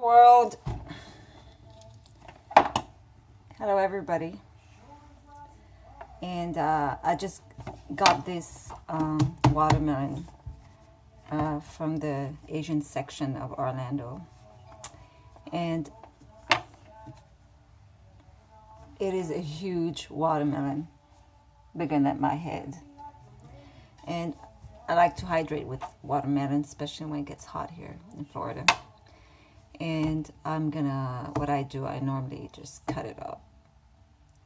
World. Hello everybody, and I just got this watermelon from the Asian section of Orlando, and it is a huge watermelon, bigger than my head. And I like to hydrate with watermelon, especially when it gets hot here in Florida. And what I do, I normally just cut it up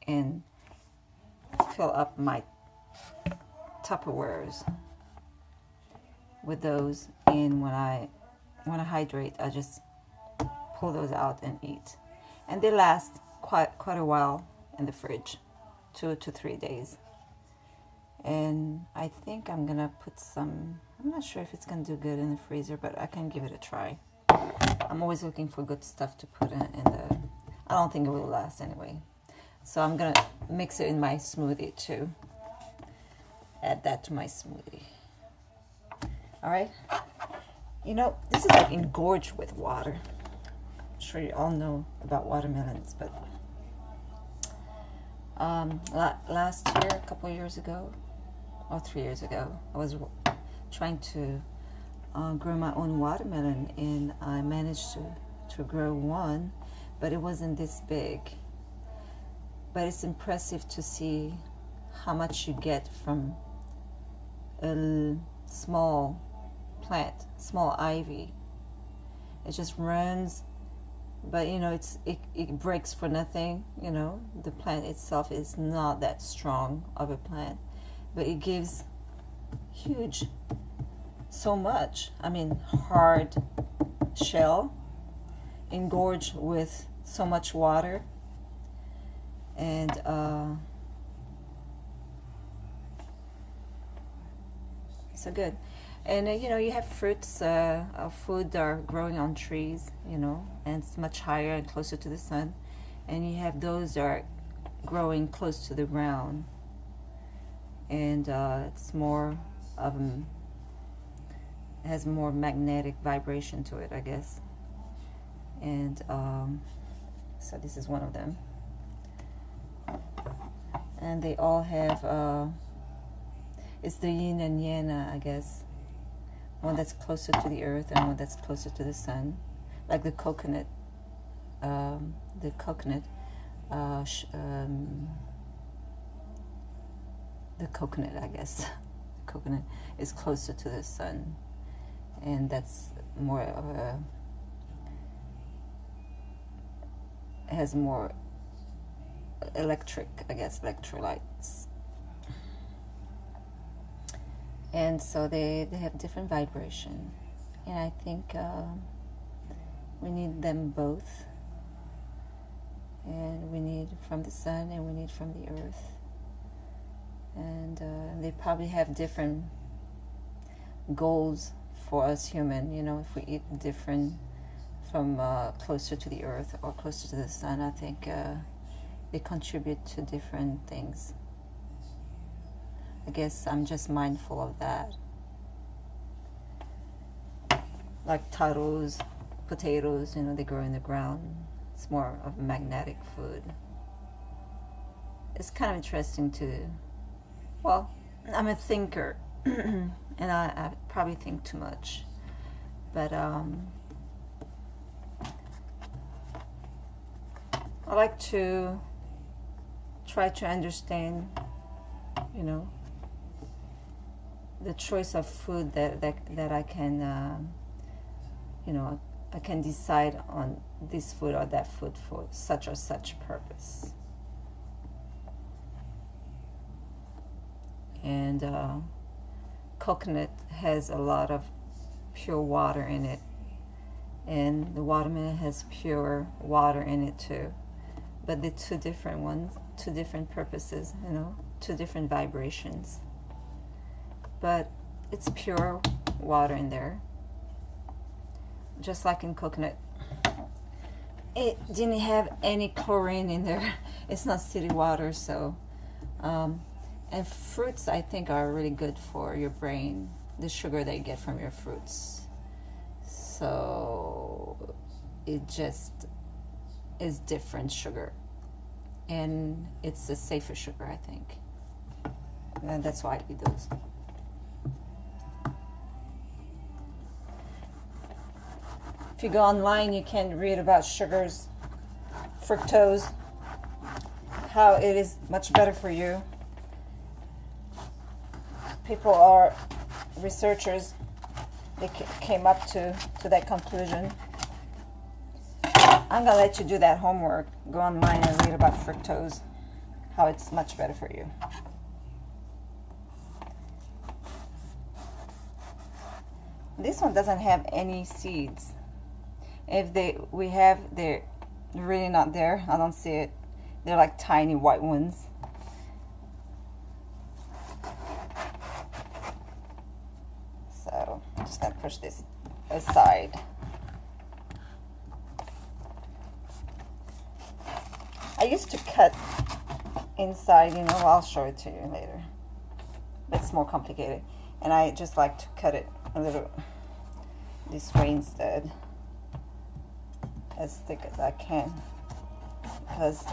and fill up my Tupperwares with those. And when I hydrate, I just pull those out and eat. And they last quite a while in the fridge, 2 to 3 days. And I think I'm gonna put some, I'm not sure if it's gonna do good in the freezer, but I can give it a try. I'm always looking for good stuff to put in the, I don't think it will last anyway. So I'm gonna mix it in my smoothie too. Add that to my smoothie. All right. You know, this is like engorged with water. I'm sure you all know about watermelons, but last year, a couple of years ago, or 3 years ago, I was trying to grow my own watermelon, and I managed to grow one, but it wasn't this big. But it's impressive to see how much you get from a small plant, small ivy. It just runs, but you know, it breaks for nothing. You know, the plant itself is not that strong of a plant, but it gives huge, so much. I mean, hard shell, engorged with so much water, and so good. And you know, you have fruits of food that are growing on trees, you know, and it's much higher and closer to the sun, and you have those that are growing close to the ground, and it's more of has more magnetic vibration to it, I guess. And so this is one of them, and they all have it's the yin and yang, I guess. One that's closer to the earth and one that's closer to the sun, like the coconut. The coconut I guess. Coconut is closer to the sun, and that's more of a, has more electric, I guess, electrolytes. And so they have different vibration, and I think we need them both, and we need from the sun and we need from the earth. And they probably have different goals for us human. You know, if we eat different from closer to the earth or closer to the sun, I think they contribute to different things. I guess I'm just mindful of that. Like potatoes, you know, they grow in the ground. It's more of a magnetic food. It's kind of interesting to, well, I'm a thinker, and I probably think too much, but I like to try to understand, you know, the choice of food that I can, you know, I can decide on this food or that food for such or such purpose. And coconut has a lot of pure water in it, and the watermelon has pure water in it too. But they're two different ones, two different purposes, you know, two different vibrations. But it's pure water in there, just like in coconut. It didn't have any chlorine in there. It's not city water, so and fruits, I think, are really good for your brain, the sugar that you get from your fruits. So it just is different sugar, and it's a safer sugar, I think, and that's why I eat those. If you go online, you can read about sugars, fructose, how it is much better for you. People are researchers, they came up to that conclusion. I'm gonna let you do that homework. Go online and read about fructose, how it's much better for you. This one doesn't have any seeds. If we have, they're really not there. I don't see it. They're like tiny white ones. So I'm just gonna push this aside. I used to cut inside, you know, I'll show it to you later. It's more complicated. And I just like to cut it a little this way instead, as thick as I can, because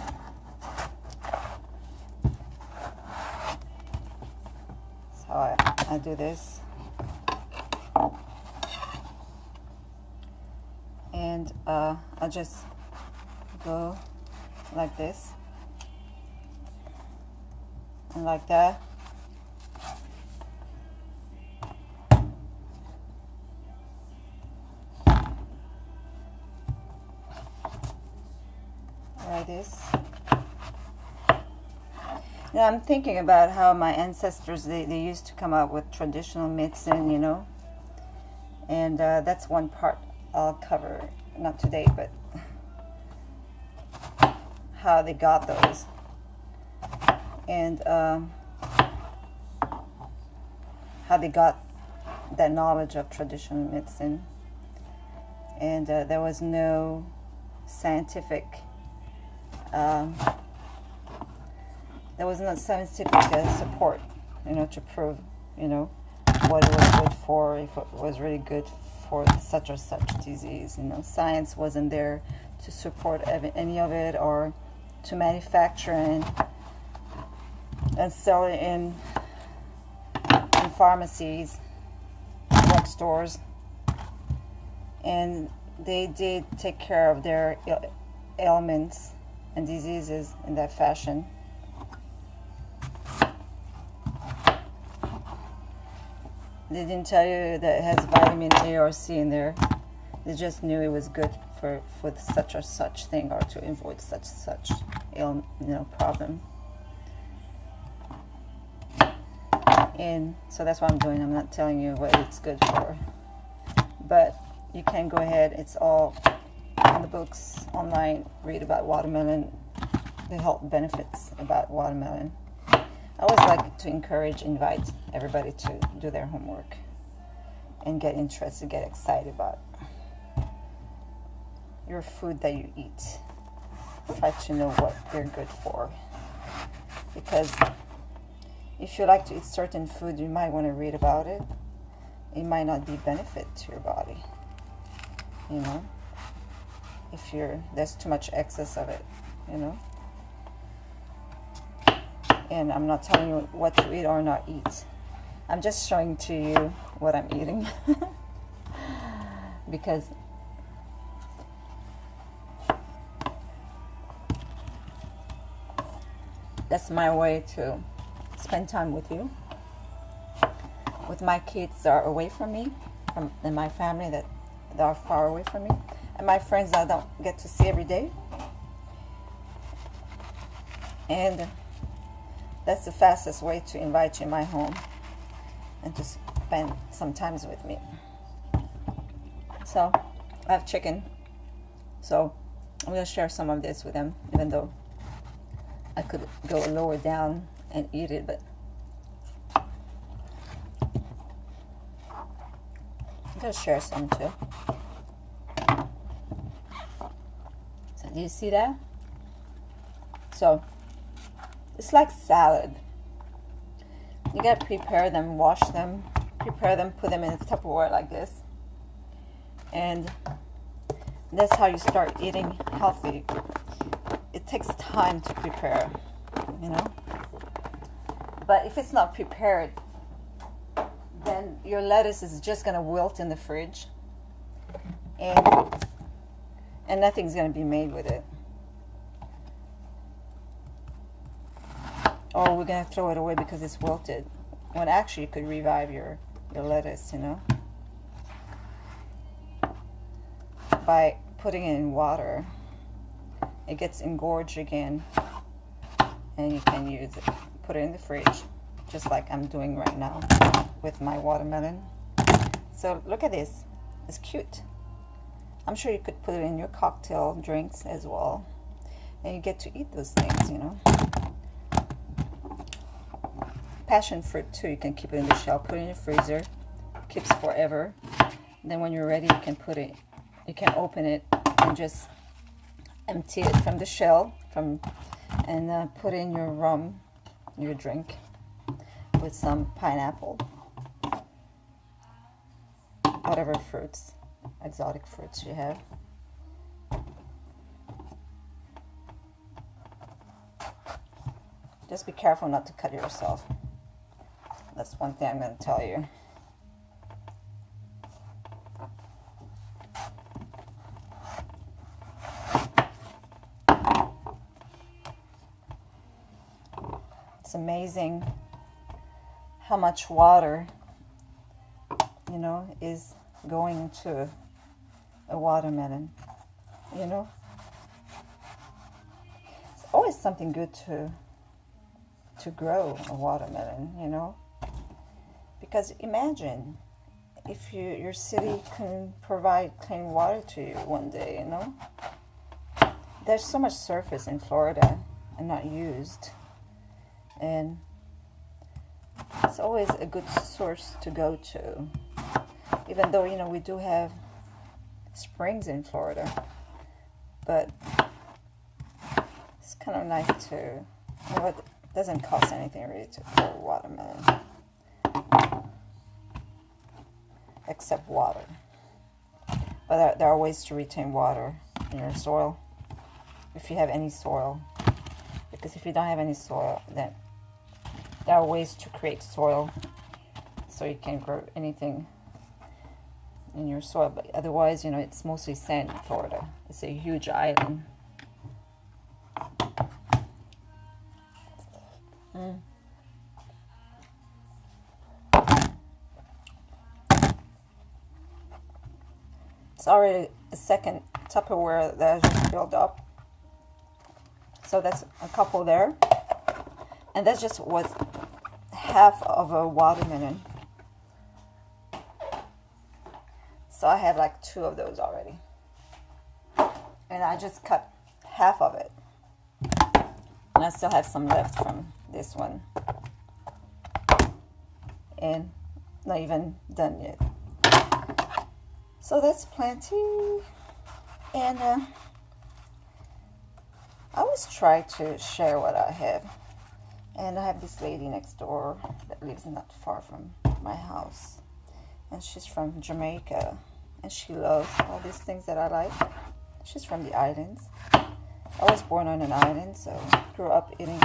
that's how I do this. And I just go like this and like that. Like this. Now I'm thinking about how my ancestors, they used to come up with traditional medicine, you know, and that's one part I'll cover, not today, but how they got those, and how they got that knowledge of traditional medicine. And there was no scientific support, you know, to prove, you know, what it was good for, if it was really good for such or such disease. You know, science wasn't there to support any of it, or to manufacture and sell it in pharmacies, drugstores. And they did take care of their ailments and diseases in that fashion. They didn't tell you that it has vitamin A or C in there. They just knew it was good for such or such thing, or to avoid such problem. And so that's what I'm doing. I'm not telling you what it's good for, but you can go ahead. It's all in the books online. Read about watermelon, the health benefits about watermelon. I always like to invite everybody to do their homework and get interested, get excited about your food that you eat. Try to know what they're good for, because if you like to eat certain food, you might want to read about it. It might not be benefit to your body, you know, if there's too much excess of it, you know. And I'm not telling you what to eat or not eat. I'm just showing to you what I'm eating. Because that's my way to spend time with you. With my kids that are away from me, and my family that are far away from me, and my friends that I don't get to see every day. And that's the fastest way to invite you in my home and to spend some time with me. So I have chicken, so I'm going to share some of this with them, even though I could go lower down and eat it, but I'm going to share some too. So do you see that? So it's like salad. You gotta prepare them, wash them, put them in a Tupperware like this. And That's how you start eating healthy. It takes time to prepare, you know. But if it's not prepared, then your lettuce is just going to wilt in the fridge, and nothing's going to be made with it. Or we're going to throw it away because it's wilted, when actually you could revive your lettuce, you know, by putting it in water. It gets engorged again, and you can use it. Put it in the fridge, just like I'm doing right now with my watermelon. So look at this. It's cute. I'm sure you could put it in your cocktail drinks as well, and you get to eat those things, you know. Passion fruit too, you can keep it in the shell, put it in your freezer, keeps forever. And then when you're ready, you can open it and just empty it from the shell, and put in your rum, your drink, with some pineapple, whatever fruits, exotic fruits you have. Just be careful not to cut yourself. That's one thing I'm going to tell you. It's amazing how much water, you know, is going to a watermelon, you know. It's always something good to grow a watermelon, you know. Because imagine if your city can provide clean water to you one day, you know. There's so much surface in Florida and not used. And it's always a good source to go to. Even though, you know, we do have springs in Florida. But it's kind of nice to, you know, it doesn't cost anything really to grow watermelon. Except water. But there are ways to retain water in your soil, if you have any soil. Because if you don't have any soil, then there are ways to create soil so you can grow anything in your soil. But otherwise, you know, it's mostly sand in Florida. It's a huge island. It's already a second Tupperware that I just filled up. So that's a couple there. And that just was half of a watermelon. So I had like 2 of those already. And I just cut half of it. And I still have some left from this one. And not even done yet. So that's plenty. And I always try to share what I have. And I have this lady next door that lives not far from my house. And she's from Jamaica. And she loves all these things that I like. She's from the islands. I was born on an island, so I grew up eating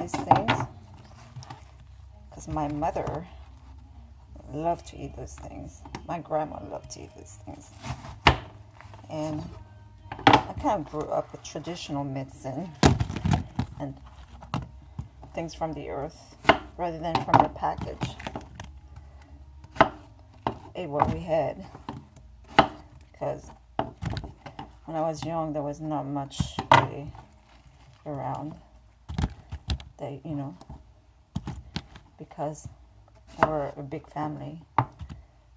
these things. Because my mother loved to eat those things. My grandma loved to eat these things. And I kind of grew up with traditional medicine and things from the earth rather than from the package. Ate what we had. Because when I was young, there was not much really around. They, you know, because we're a big family.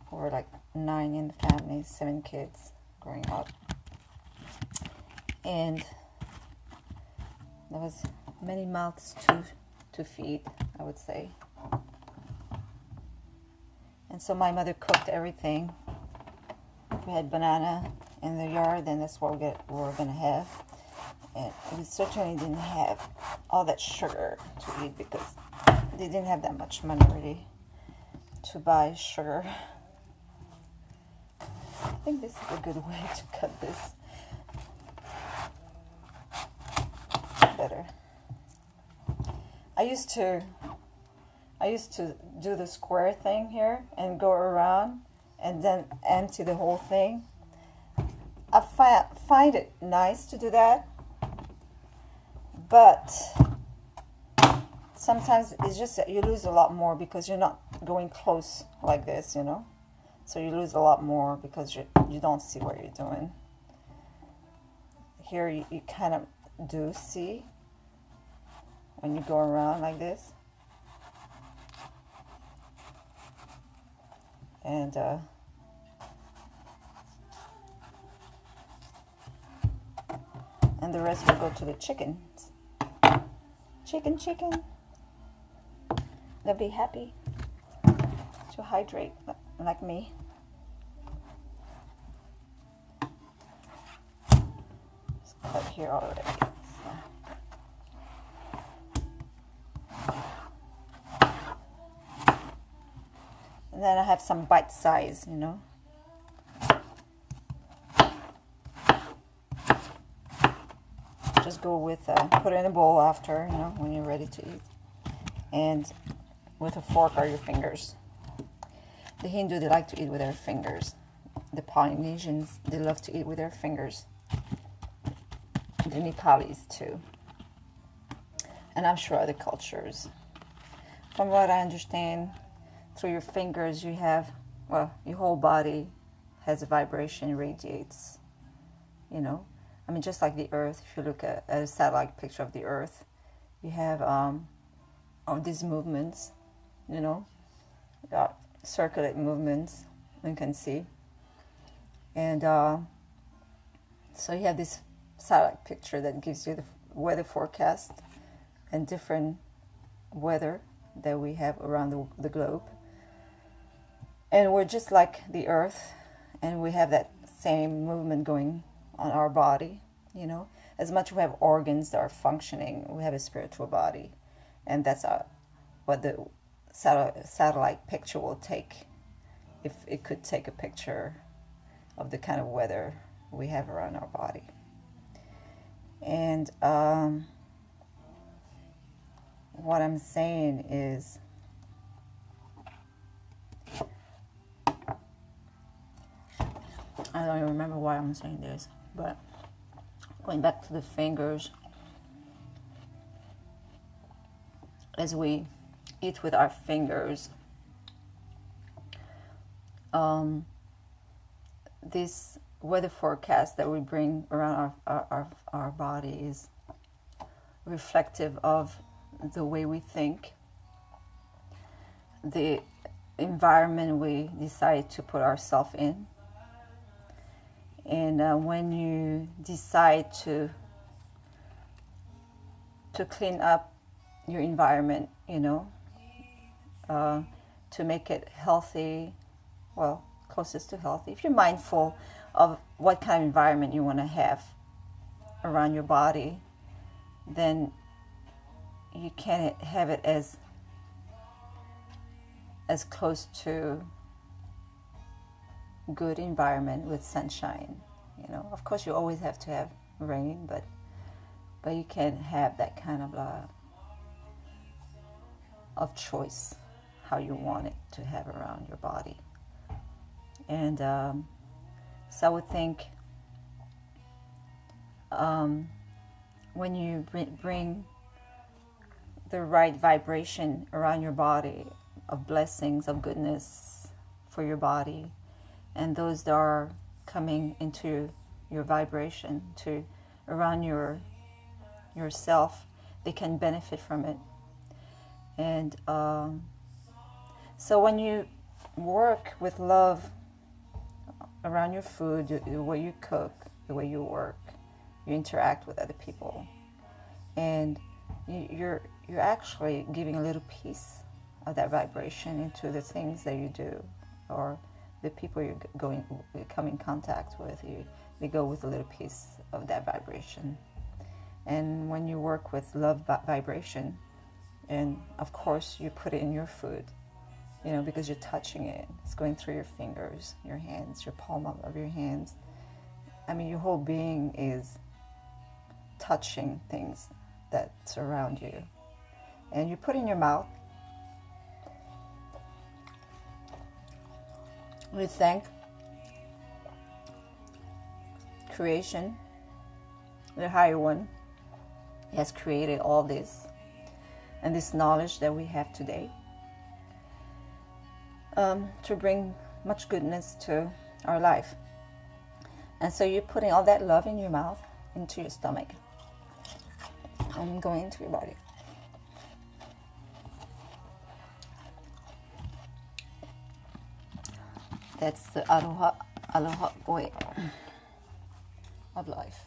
We're like 9 in the family, 7 kids growing up. And there was many mouths to feed, I would say. And so my mother cooked everything. If we had banana in the yard, then that's what we were going to have. And we certainly didn't have all that sugar to eat because they didn't have that much money really to buy sugar. think this is a good way to cut this better. I used to do the square thing here and go around and then empty the whole thing. I find it nice to do that, but sometimes it's just that you lose a lot more because you're not going close like this, you know. So you lose a lot more because you don't see what you're doing. Here you kind of do see when you go around like this. And the rest will go to the chickens. Chicken. They'll be happy to hydrate like me. It's cut here already. And then I have some bite size, you know. Just go with, put it in a bowl after, you know, when you're ready to eat. And with a fork or your fingers. The Hindu, they like to eat with their fingers. The Polynesians, they love to eat with their fingers. The Nepalis too. And I'm sure other cultures. From what I understand, through your fingers you have, well, your whole body has a vibration, radiates, you know. I mean, just like the Earth, if you look at a satellite picture of the Earth, you have all these movements, you know, circulate movements, you can see. And so you have this satellite picture that gives you the weather forecast and different weather that we have around the globe. And we're just like the Earth, and we have that same movement going on our body, you know. As much as we have organs that are functioning, we have a spiritual body. And that's what the satellite picture will take, if it could take a picture of the kind of weather we have around our body. And what I'm saying is, I don't even remember why I'm saying this, but going back to the fingers, as we eat with our fingers, this weather forecast that we bring around our body is reflective of the way we think, the environment we decide to put ourselves in. And when you decide to clean up your environment, you know, to make it healthy, well, closest to healthy, if you're mindful of what kind of environment you want to have around your body, then you can have it as close to good environment with sunshine, you know. Of course, you always have to have rain, but you can have that kind of choice how you want it to have around your body. And so I would think when you bring the right vibration around your body of blessings, of goodness for your body, and those that are coming into your vibration to around yourself, they can benefit from it. And so when you work with love around your food, the way you cook, the way you work, you interact with other people, and you're actually giving a little piece of that vibration into the things that you do, or the people you come in contact with. They go with a little piece of that vibration. And when you work with love vibration, and of course you put it in your food, you know, because you're touching it. It's going through your fingers, your hands, your palm of your hands. I mean, your whole being is touching things that surround you. And you put in your mouth. We thank creation, the higher one has created all this and this knowledge that we have today, to bring much goodness to our life. And so you're putting all that love in your mouth, into your stomach, and going into your body. That's the aloha way of life.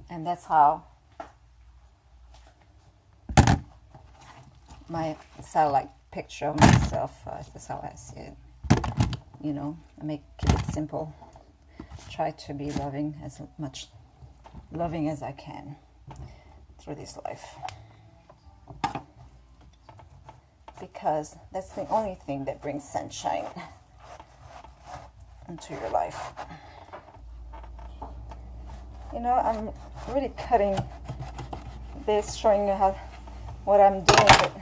And that's how my satellite picture of myself, that's how I see it. You know, keep it simple. Try to be loving, as much loving as I can through this life. Because that's the only thing that brings sunshine into your life. You know, I'm really cutting this, showing you what I'm doing. But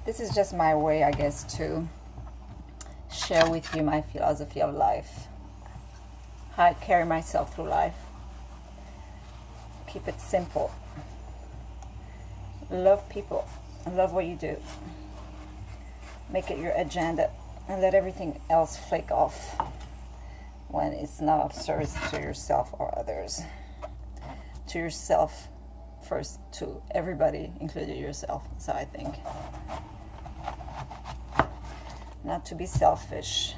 this is just my way, I guess, to share with you my philosophy of life, how I carry myself through life. Keep it simple. Love people and love what you do. Make it your agenda and let everything else flake off when it's not of service to yourself or others. To yourself first, to everybody, including yourself. So I think. Not to be selfish.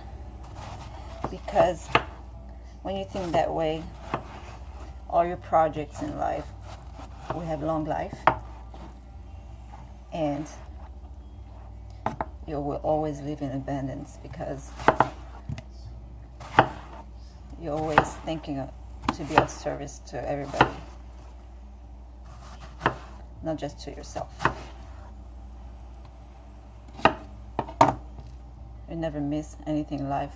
Because when you think that way, all your projects in life will have long life. And you will always live in abundance, because you're always thinking to be of service to everybody, not just to yourself. You never miss anything in life.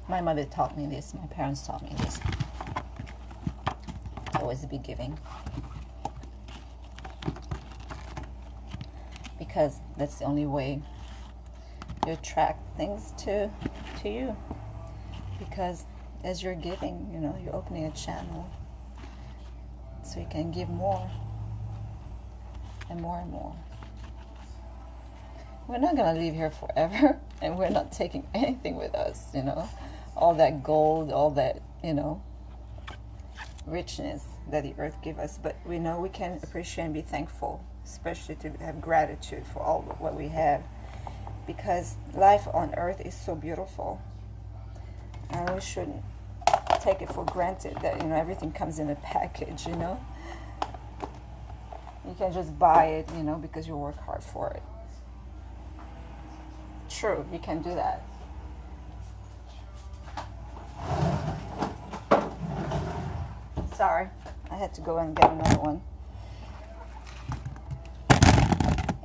My mother taught me this, my parents taught me this. Always be giving. Because that's the only way you attract things to you. Because as you're giving, you know, you're opening a channel so you can give more and more and more. We're not going to live here forever, and we're not taking anything with us, you know. All that gold, all that, you know, richness that the earth gives us. But we know we can appreciate and be thankful, especially to have gratitude for all what we have. Because life on earth is so beautiful. And we shouldn't take it for granted that, you know, everything comes in a package, you know. You can just buy it, you know, because you work hard for it. True, you can do that. Sorry, I had to go and get another one.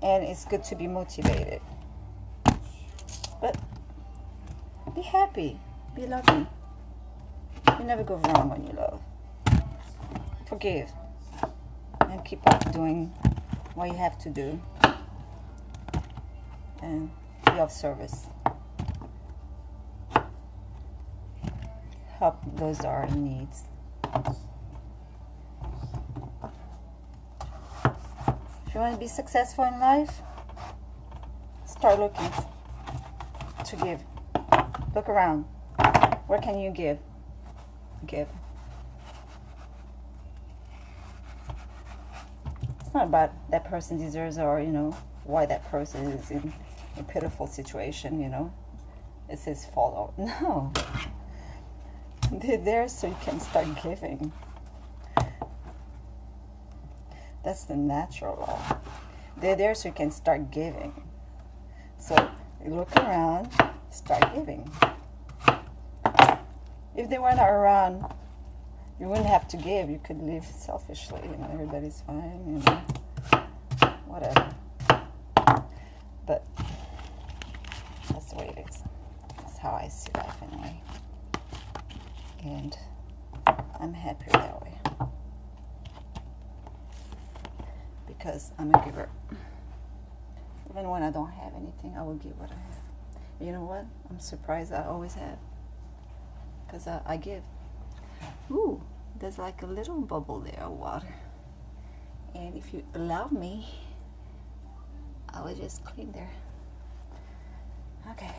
And it's good to be motivated. But be happy, be loving. You never go wrong when you love. Forgive. And keep on doing what you have to do. And be of service. Help those that are in need. If you want to be successful in life, start looking to give. Look around. Where can you give? Give. It's not about that person deserves, or, you know, why that person is in a pitiful situation, you know. It's his fault. No. They're there so you can start giving. That's the natural law. They're there so you can start giving. So you look around, start giving. If they were not around, you wouldn't have to give. You could live selfishly, you know, everybody's fine, you know, whatever. But that's the way it is. That's how I see life anyway. And I'm happier that way. Because I'm a giver. Even when I don't have anything, I will give what I have. You know what? I'm surprised I always have. Because I give. Ooh, there's like a little bubble there of water. And if you allow me, I will just clean there. Okay.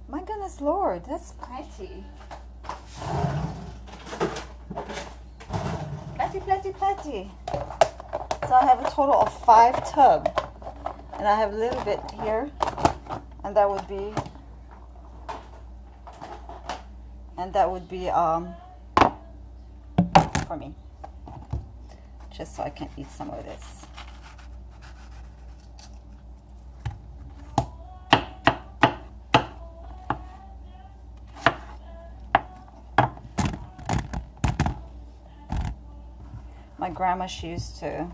My goodness, Lord, that's plenty. Plenty. So I have a total of 5 tubs. And I have a little bit here. And that would be for me, just so I can eat some of this. My grandma, she used to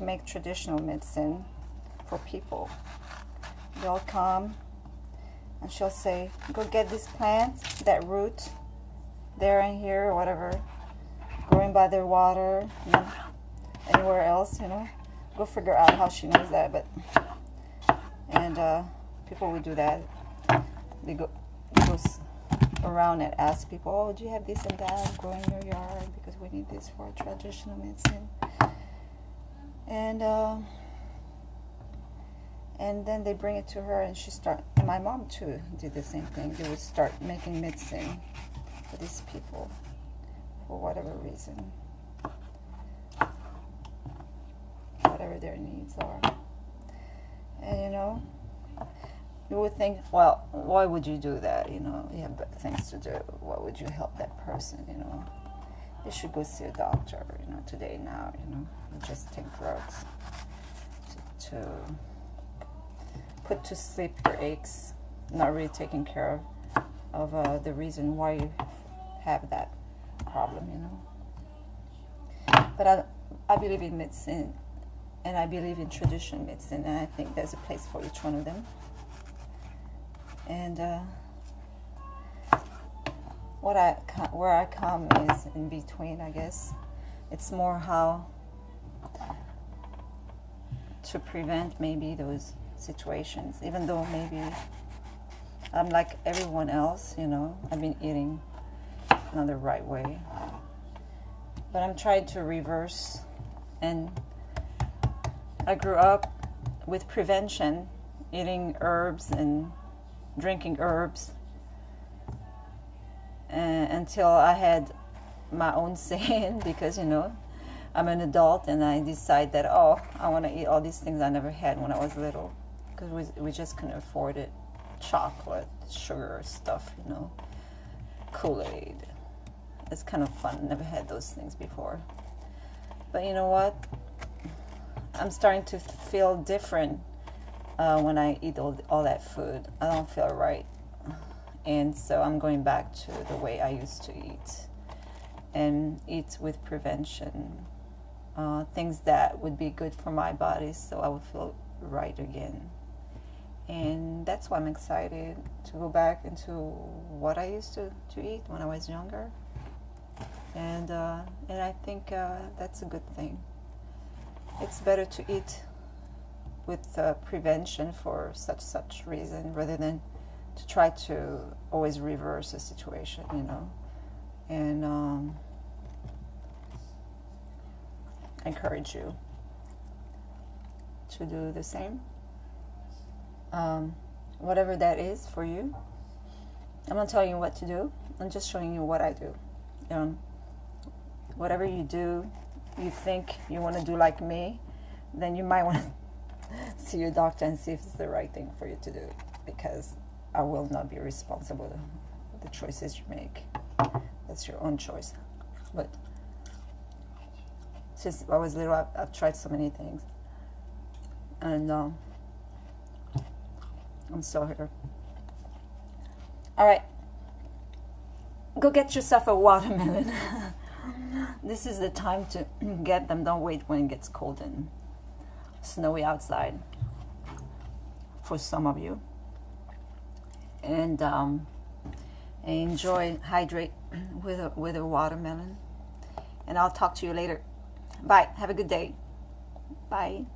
make traditional medicine for people. They'll come and she'll say, go get this plant, that root, there and here, or whatever, growing by the water, anywhere else, you know. Go figure out how she knows that, but, and people would do that. They go around and ask people, oh, do you have this and that growing in your yard? Because we need this for traditional medicine. And then they bring it to her, and and my mom too did the same thing. They would start making medicine for these people for whatever reason, whatever their needs are. And you know, you would think, well, why would you do that? You know, you have better things to do. Why would you help that person? You know, you should go see a doctor. You know, today now, you know, just take drugs to put to sleep your aches, not really taking care of the reason why you have that problem, you know. But I believe in medicine, and I believe in traditional medicine, and I think there's a place for each one of them. And where I come is in between, I guess. It's more how to prevent maybe those situations, even though maybe I'm like everyone else, you know, I've been eating not the right way, but I'm trying to reverse. And I grew up with prevention, eating herbs and drinking herbs, until I had my own saying, because you know, I'm an adult and I decide that, oh, I want to eat all these things I never had when I was little, because we just couldn't afford it. Chocolate, sugar stuff, you know, Kool-Aid. It's kind of fun. Never had those things before. But you know what? I'm starting to feel different when I eat all that food. I don't feel right. And so I'm going back to the way I used to eat, and eat with prevention. Things that would be good for my body, so I would feel right again. And that's why I'm excited to go back into what I used to eat when I was younger. And I think that's a good thing. It's better to eat with prevention for such reason, rather than to try to always reverse a situation, you know. And encourage you to do the same. Whatever that is for you. I'm not telling you what to do. I'm just showing you what I do. Whatever you do, you think you want to do like me, then you might want to see your doctor and see if it's the right thing for you to do, because I will not be responsible for the choices you make. That's your own choice. But since I was little, I've tried so many things, and I'm still here. All right, go get yourself a watermelon. This is the time to get them. Don't wait when it gets cold and snowy outside for some of you. And enjoy, hydrate with a watermelon. And I'll talk to you later. Bye. Have a good day. Bye.